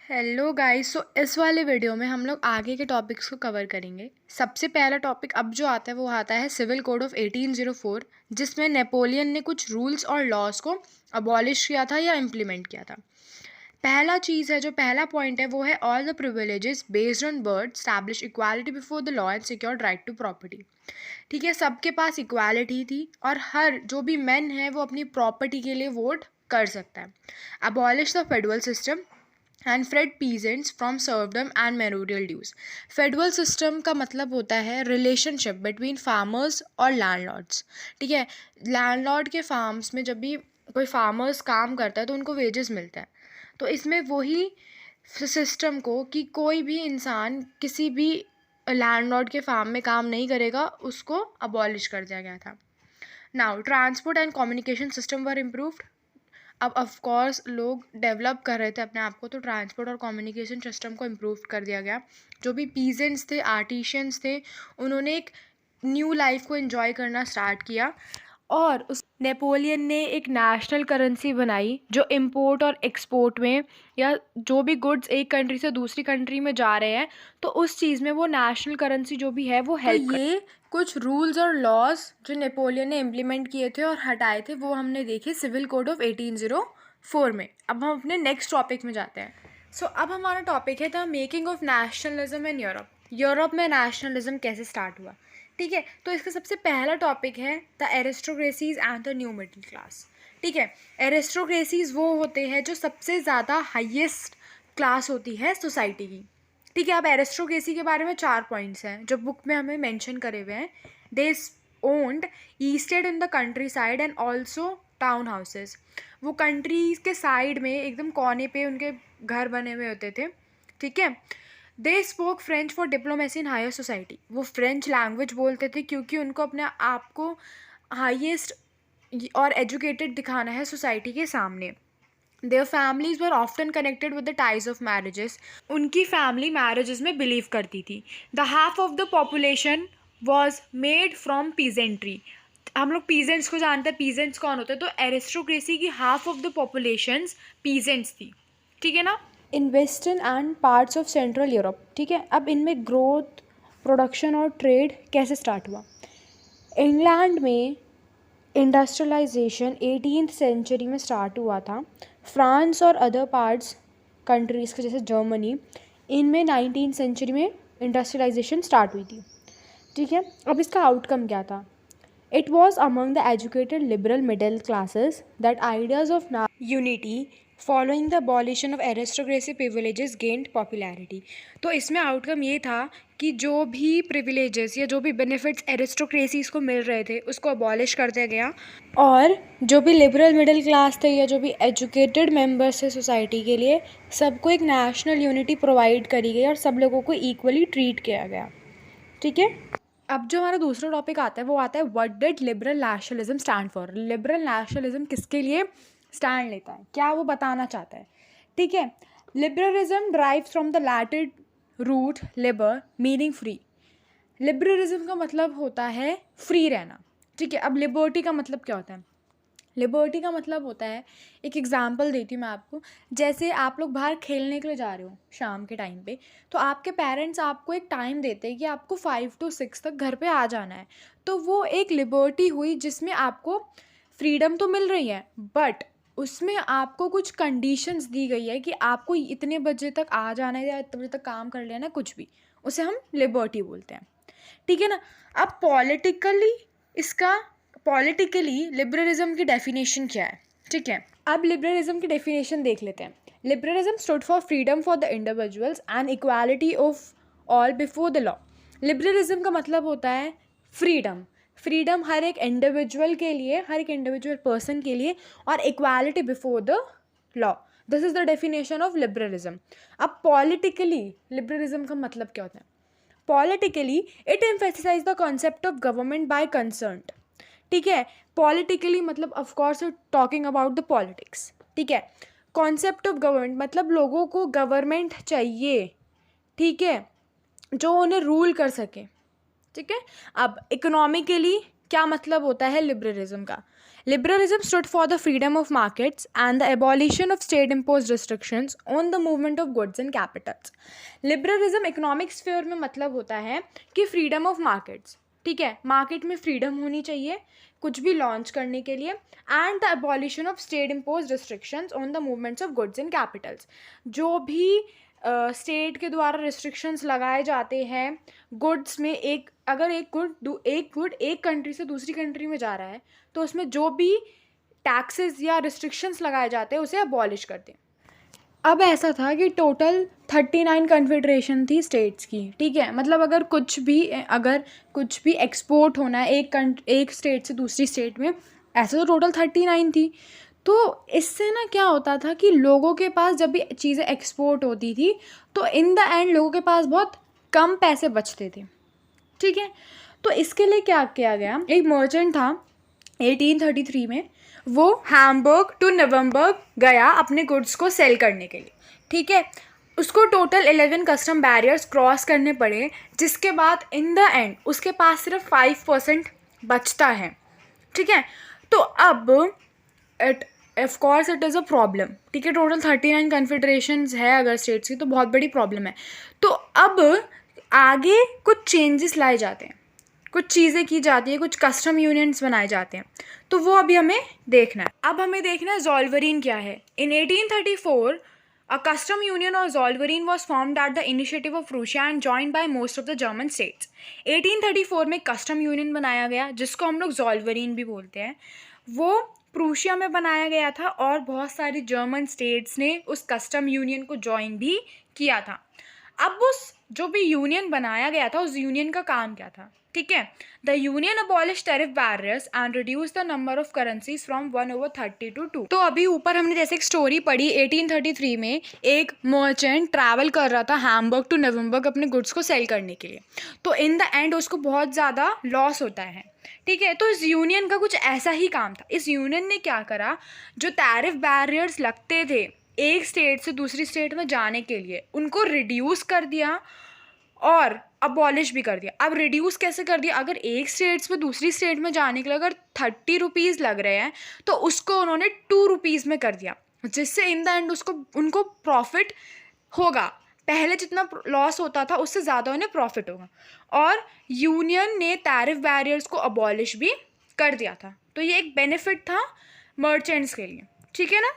Hello guys. इस वाले video में हम लोग आगे के टॉपिक्स को कवर करेंगे। सबसे पहला टॉपिक अब जो आता है वो आता है सिविल कोड ऑफ 1804, जिसमें नेपोलियन ने कुछ रूल्स और लॉज को अबॉलिश किया था या इम्प्लीमेंट किया था। पहला चीज़ है, जो पहला पॉइंट है वो है all the privileges based on birth establish equality before the law and secured right to property. ठीक है, सबके पास इक्वालिटी थी और हर जो भी मैन है वो अपनी प्रॉपर्टी के लिए वोट कर सकता है। Abolish the federal system and freed peasants from serfdom and memorial dues. Federal system का मतलब होता है रिलेशनशिप बिटवीन फार्मर्स और लैंडलॉर्ड्स। ठीक है, लैंडलॉर्ड के फार्म्स में जब भी कोई फार्मर्स काम करता है तो उनको वेजेस मिलता है। तो इसमें वही सिस्टम को कि कोई भी इंसान किसी भी लैंडलॉर्ड के फार्म में काम नहीं करेगा, उसको अबॉलिश कर दिया गया था। Now transport and communication system were improved. अब ऑफ कोर्स लोग डेवलप कर रहे थे अपने आप को, तो ट्रांसपोर्ट और कम्युनिकेशन सिस्टम को इम्प्रूव कर दिया गया। जो भी पीजेंट्स थे, आर्टिशियंस थे, उन्होंने एक न्यू लाइफ को एंजॉय करना स्टार्ट किया। और उस नेपोलियन ने एक नेशनल करेंसी बनाई जो इंपोर्ट और एक्सपोर्ट में, या जो भी गुड्स एक कंट्री से दूसरी कंट्री में जा रहे हैं तो उस चीज़ में वो नेशनल करेंसी जो भी है वो हेल्प कर। ये कुछ रूल्स और लॉज जो नेपोलियन ने इम्प्लीमेंट किए थे और हटाए थे वो हमने देखे सिविल कोड ऑफ 1804 में। अब हम अपने नेक्स्ट टॉपिक में जाते हैं। अब हमारा टॉपिक है the making of nationalism in Europe. Europe में नेशनलिज्म कैसे स्टार्ट हुआ। ठीक है, तो इसका सबसे पहला टॉपिक है the aristocracies and the new middle class. ठीक है, एरिस्टोक्रेसीज वो होते हैं जो सबसे ज़्यादा हाईएस्ट क्लास होती है सोसाइटी की। ठीक है, अब एरिस्टोक्रेसी के बारे में 4 पॉइंट्स हैं जो बुक में हमें मेंशन करे हुए हैं। They owned estates in the countryside and also town houses. वो कंट्रीज के साइड में एकदम कोने पे उनके घर बने हुए होते थे। ठीक है, they spoke French for diplomacy in higher society. वो फ्रेंच लैंग्वेज बोलते थे क्योंकि उनको अपने आप को हाईएस्ट और एजुकेटेड दिखाना है सोसाइटी के सामने। Their families were often connected with the ties of marriages. उनकी फैमिली मैरिजेस में बिलीव करती थी। The half of the population was made from peasantry. हम लोग पीजेंट्स को जानते हैं, पीजेंट्स कौन होते हैं, तो एरिस्टोक्रेसी की half of the populations peasants थी। ठीक है ना, in western and parts of central Europe. ठीक है, अब इनमें ग्रोथ, प्रोडक्शन और ट्रेड कैसे स्टार्ट हुआ। इंग्लैंड में इंडस्ट्रियलाइजेशन 18th सेंचुरी में स्टार्ट हुआ था। फ्रांस और अदर पार्ट्स कंट्रीज़ के जैसे जर्मनी, इनमें 19th सेंचुरी में इंडस्ट्रियलाइजेशन स्टार्ट हुई थी। ठीक है, अब इसका आउटकम क्या था। It was among the educated liberal middle classes that ideas of unity following the abolition of aristocracy privileges gained popularity. तो इसमें आउटकम ये था कि जो भी प्रिविलेजेस या जो भी बेनिफिट्स एरिस्टोक्रेसीज को मिल रहे थे उसको अबॉलिश कर दिया गया, और जो भी लिबरल मिडिल क्लास थे या जो भी एजुकेटेड मेंबर्स थे सोसाइटी के लिए, सबको एक नेशनल यूनिटी प्रोवाइड करी गई और सब लोगों को इक्वली ट्रीट किया गया। ठीक है, अब जो हमारा दूसरा टॉपिक आता है वो आता है what did liberal nationalism stand for. Liberal nationalism किसके लिए स्टैंड लेता है, क्या वो बताना चाहता है। ठीक है, liberalism drives from the Latin root liber meaning free. Liberalism का मतलब होता है फ्री रहना। ठीक है, अब लिबर्टी का मतलब क्या होता है। लिबर्टी का मतलब होता है, एक एग्जांपल देती हूँ मैं आपको। जैसे आप लोग बाहर खेलने के लिए जा रहे हो शाम के टाइम पे, तो आपके पेरेंट्स आपको एक टाइम देते हैं कि आपको 5 to 6 तक घर पे आ जाना है। तो वो एक लिबर्टी हुई जिसमें आपको फ्रीडम तो मिल रही है, बट उसमें आपको कुछ कंडीशंस दी गई है कि आपको इतने बजे तक आ जाना है या इतने बजे तक काम कर लेना है, कुछ भी, उसे हम लिबर्टी बोलते हैं। ठीक है ना, अब पॉलिटिकली लिबरलिज्म की डेफिनेशन क्या है। ठीक है, अब लिबरलिज्म की डेफिनेशन देख लेते हैं। Liberalism stood for freedom for the individuals and equality of all before the law. Liberalism का मतलब होता है फ्रीडम, फ्रीडम हर एक इंडिविजुअल के लिए, हर एक इंडिविजुअल पर्सन के लिए, और equality before the law. This is the definition of liberalism. अब पॉलिटिकली लिबरलिज्म का मतलब क्या होता है। Politically it emphasize the concept of government by concerned. ठीक है, पॉलिटिकली मतलब of course talking about the politics. ठीक है, कॉन्सेप्ट ऑफ गवर्नमेंट मतलब लोगों को गवर्नमेंट चाहिए, ठीक है, जो उन्हें रूल कर सके। ठीक है, अब इकोनॉमिकली क्या मतलब होता है लिबरलिज्म का। Liberalism stood for the freedom of markets and the abolition of state-imposed restrictions on the movement of goods and capitals. Liberalism economic sphere में मतलब होता है कि freedom of markets, ठीक है, मार्केट में फ्रीडम होनी चाहिए कुछ भी लॉन्च करने के लिए, and the abolition of state impose restrictions on the movements of goods and Capitals. जो भी स्टेट के द्वारा रिस्ट्रिक्शंस लगाए जाते हैं गुड्स में, अगर एक गुड एक कंट्री से दूसरी कंट्री में जा रहा है तो उसमें जो भी टैक्सेस या रिस्ट्रिक्शंस लगाए जाते हैं उसे अबॉलिश करते हैं. अब ऐसा था कि टोटल 39 कन्फेडरेशन थी स्टेट्स की, ठीक है, मतलब अगर कुछ भी एक्सपोर्ट होना है एक स्टेट से दूसरी स्टेट में, ऐसे तो टोटल 39 थी. तो इससे ना क्या होता था कि लोगों के पास जब भी चीज़ें एक्सपोर्ट होती थी तो इन द एंड लोगों के पास बहुत कम पैसे बचते थे, ठीक है. तो इसके लिए क्या किया गया, एक मर्चेंट था 1833 में, वो हैम्बर्ग टू नवंबर्ग गया अपने गुड्स को सेल करने के लिए, ठीक है. उसको टोटल 11 कस्टम बैरियर्स क्रॉस करने पड़े, जिसके बाद इन द एंड उसके पास सिर्फ 5% बचता है, ठीक है. तो अब of course it is a problem, ठीक है. टोटल 39 कन्फेडरेशंस है अगर स्टेट्स की तो बहुत बड़ी प्रॉब्लम है. तो अब आगे कुछ चेंजेस लाए जाते हैं, कुछ चीज़ें की जाती है, कुछ कस्टम यूनियंस बनाए जाते हैं, तो वो अभी हमें देखना है. अब हमें देखना है ज़ोल्वरीन क्या है. इन 1834 a custom union or Zollverein was formed at the initiative of Prussia and joined by most of the German states. 1834 में कस्टम यूनियन बनाया गया जिसको हम लोग ज़ोल्वरीन भी बोलते हैं. वो प्रूशिया में बनाया गया था और बहुत सारी जर्मन स्टेट्स ने उस कस्टम यूनियन को ज्वाइन भी किया था. अब उस जो भी यूनियन बनाया गया था उस यूनियन का काम क्या था, ठीक है. The union abolish tariff barriers and reduce the number of currencies from 1/30 to 2. तो अभी ऊपर हमने जैसे एक स्टोरी पढ़ी, 1833 में एक मर्चेंट ट्रैवल कर रहा था हैम्बर्ग टू नवंबर्ग अपने गुड्स को सेल करने के लिए, तो इन द एंड उसको बहुत ज़्यादा लॉस होता है, ठीक है. तो इस यूनियन का कुछ ऐसा ही काम था. इस यूनियन ने क्या करा, जो टैरिफ बैरियर्स लगते थे एक स्टेट से दूसरी स्टेट में जाने के लिए, उनको रिड्यूस कर दिया और अबॉलिश भी कर दिया. अब रिड्यूस कैसे कर दिया, अगर एक स्टेट से दूसरी स्टेट में जाने के लिए अगर 30 रुपीज़ लग रहे हैं तो उसको उन्होंने 2 रुपीज़ में कर दिया, जिससे इन द एंड उनको प्रॉफिट होगा. पहले जितना लॉस होता था उससे ज़्यादा उन्हें प्रॉफिट होगा. और यूनियन ने टैरिफ बैरियर्स को अबॉलिश भी कर दिया था. तो ये एक बेनिफिट था मर्चेंट्स के लिए, ठीक है ना.